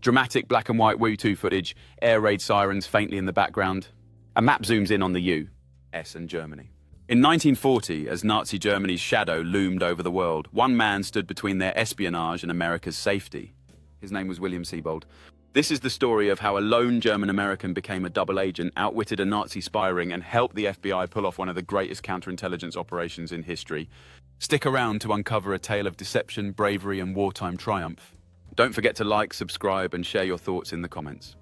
Dramatic black and white Wu-2 footage, air raid sirens faintly in the background. A map zooms in on the U, S and Germany. In 1940, as Nazi Germany's shadow loomed over the world, one man stood between their espionage and America's safety. His name was William Siebold. This is the story of how a lone German-American became a double agent, outwitted a Nazi spy ring, and helped the FBI pull off one of the greatest counterintelligence operations in history. Stick around to uncover a tale of deception, bravery, and wartime triumph. Don't forget to like, subscribe, and share your thoughts in the comments.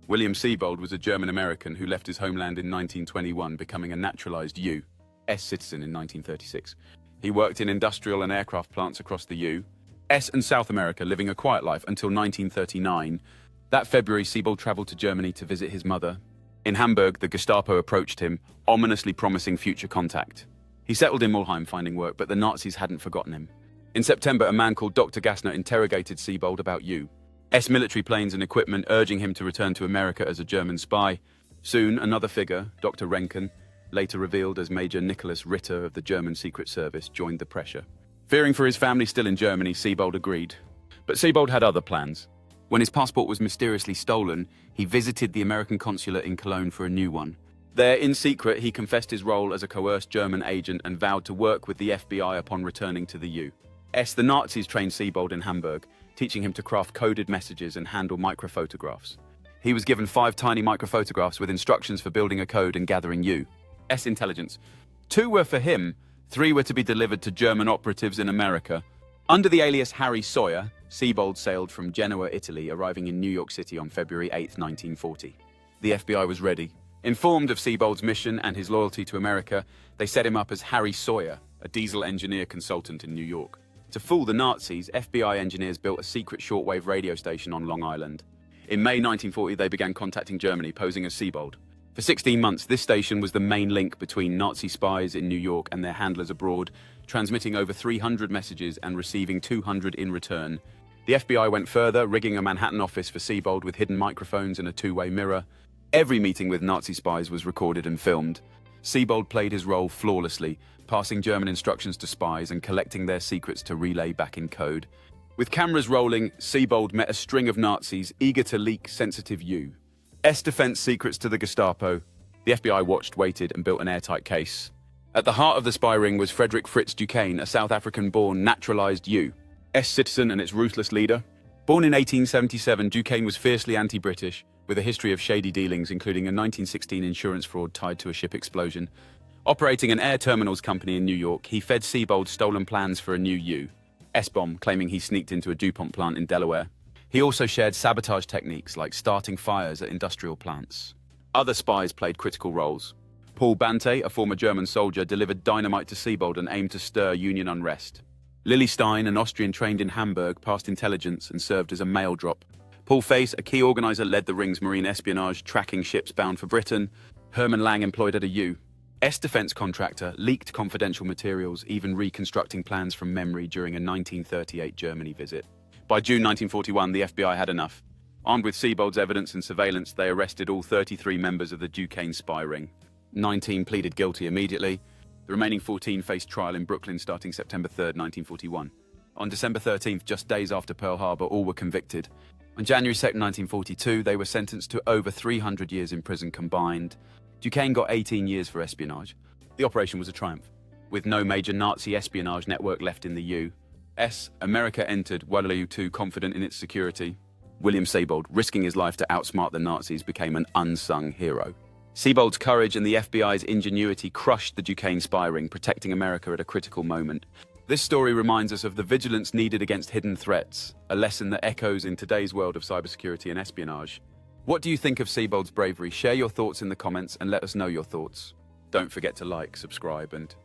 William Siebold was a German-American who left his homeland in 1921, becoming a naturalized U.S. citizen in 1936. He worked in industrial and aircraft plants across the U.S. and South America, living a quiet life until 1939. That February, Siebold traveled to Germany to visit his mother. In Hamburg, the Gestapo approached him, ominously promising future contact. He settled in Mulheim finding work, but the Nazis hadn't forgotten him. In September, a man called Dr. Gassner interrogated Siebold about U.S. military planes and equipment, urging him to return to America as a German spy. Soon, another figure, Dr. Renken, later revealed as Major Nicholas Ritter of the German Secret Service, joined the pressure. Fearing for his family still in Germany, Siebold agreed. But Siebold had other plans. When his passport was mysteriously stolen, he visited the American consulate in Cologne for a new one. There, in secret, he confessed his role as a coerced German agent and vowed to work with the FBI upon returning to the U.S. The Nazis trained Siebold in Hamburg, teaching him to craft coded messages and handle microphotographs. He was given 5 tiny microphotographs with instructions for building a code and gathering U.S. intelligence. 2 were for him, 3 were to be delivered to German operatives in America. Under the alias Harry Sawyer, Siebold sailed from Genoa, Italy, arriving in New York City on February 8, 1940. The FBI was ready. Informed of Siebold's mission and his loyalty to America, they set him up as Harry Sawyer, a diesel engineer consultant in New York. To fool the Nazis, FBI engineers built a secret shortwave radio station on Long Island. In May 1940, they began contacting Germany, posing as Siebold. For 16 months, this station was the main link between Nazi spies in New York and their handlers abroad, transmitting over 300 messages and receiving 200 in return. The FBI went further, rigging a Manhattan office for Siebold with hidden microphones and a 2-way mirror. Every meeting with Nazi spies was recorded and filmed. Siebold played his role flawlessly, passing German instructions to spies and collecting their secrets to relay back in code. With cameras rolling, Siebold met a string of Nazis eager to leak sensitive U.S. defense secrets to the Gestapo. The FBI watched, waited, and built an airtight case. At the heart of the spy ring was Frederick Fritz Duquesne, a South African-born naturalized U.S. citizen and its ruthless leader. Born in 1877, Duquesne was fiercely anti-British, with a history of shady dealings, including a 1916 insurance fraud tied to a ship explosion. Operating an air terminals company in New York, he fed Siebold stolen plans for a new U.S. bomb, claiming he sneaked into a DuPont plant in Delaware. He also shared sabotage techniques like starting fires at industrial plants. Other spies played critical roles. Paul Bante, a former German soldier, delivered dynamite to Siebold and aimed to stir Union unrest. Lily Stein, an Austrian trained in Hamburg, passed intelligence and served as a mail drop. Paul Face, a key organizer, led the ring's marine espionage, tracking ships bound for Britain. Herman Lang, employed at a U.S. defense contractor, leaked confidential materials, even reconstructing plans from memory during a 1938 Germany visit. By June 1941, the FBI had enough. Armed with Siebold's evidence and surveillance, they arrested all 33 members of the Duquesne spy ring. 19 pleaded guilty immediately. The remaining 14 faced trial in Brooklyn starting September 3, 1941. On December 13th, just days after Pearl Harbor, all were convicted. On January 2, 1942, they were sentenced to over 300 years in prison combined. Duquesne got 18 years for espionage. The operation was a triumph. With no major Nazi espionage network left in the U.S., America entered World War II confident in its security. William Siebold, risking his life to outsmart the Nazis, became an unsung hero. Siebold's courage and the FBI's ingenuity crushed the Duquesne spy ring, protecting America at a critical moment. This story reminds us of the vigilance needed against hidden threats, a lesson that echoes in today's world of cybersecurity and espionage. What do you think of Siebold's bravery? Share your thoughts in the comments and let us know your thoughts. Don't forget to like, subscribe, and